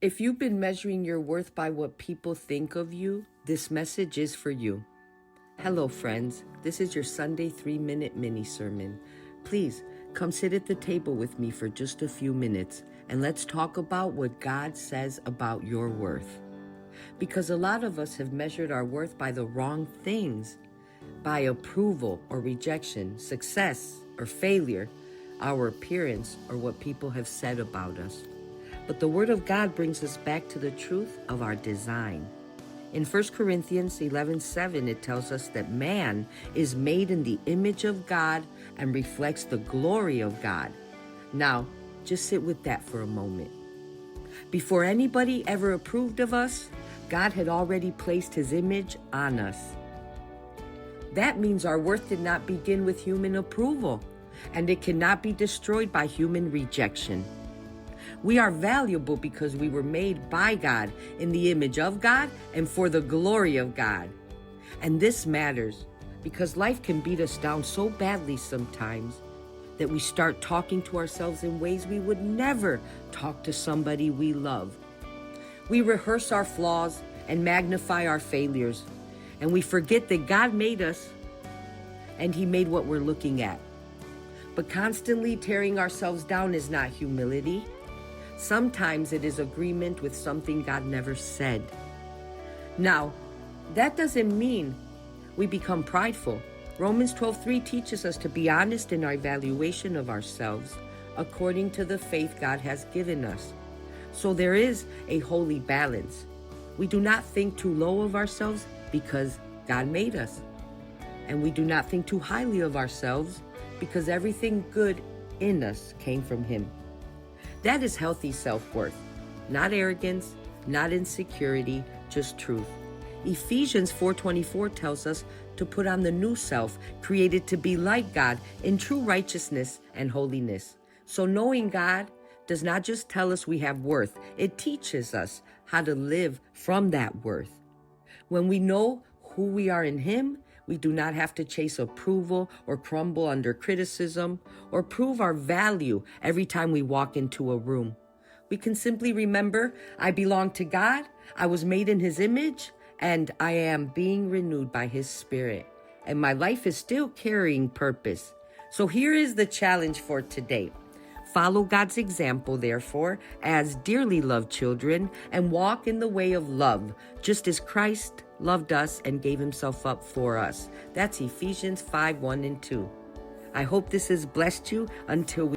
If you've been measuring your worth by what people think of you, this message is for you. Hello, friends. This is your Sunday 3-minute mini sermon. Please come sit at the table with me for just a few minutes and let's talk about what God says about your worth. Because a lot of us have measured our worth by the wrong things, by approval or rejection, success or failure, our appearance, or what people have said about us. But the Word of God brings us back to the truth of our design. In 1 Corinthians 11:7, it tells us that man is made in the image of God and reflects the glory of God. Now, just sit with that for a moment. Before anybody ever approved of us, God had already placed His image on us. That means our worth did not begin with human approval, and it cannot be destroyed by human rejection. We are valuable because we were made by God in the image of God and for the glory of God. And this matters because life can beat us down so badly sometimes that we start talking to ourselves in ways we would never talk to somebody we love. We rehearse our flaws and magnify our failures, and we forget that God made us and He made what we're looking at. But constantly tearing ourselves down is not humility. Sometimes it is agreement with something God never said. Now, that doesn't mean we become prideful. Romans 12:3 teaches us to be honest in our evaluation of ourselves according to the faith God has given us. So there is a holy balance. We do not think too low of ourselves because God made us. And we do not think too highly of ourselves because everything good in us came from Him. That is healthy self-worth, not arrogance, not insecurity, just truth. Ephesians 4:24 tells us to put on the new self, created to be like God in true righteousness and holiness. So knowing God does not just tell us we have worth, it teaches us how to live from that worth. When we know who we are in Him, we do not have to chase approval or crumble under criticism or prove our value every time we walk into a room. We can simply remember, I belong to God, I was made in His image, and I am being renewed by His Spirit. And my life is still carrying purpose. So here is the challenge for today. Follow God's example, therefore, as dearly loved children, and walk in the way of love, just as Christ loved us and gave Himself up for us. That's Ephesians 5:1-2. I hope this has blessed you. Until we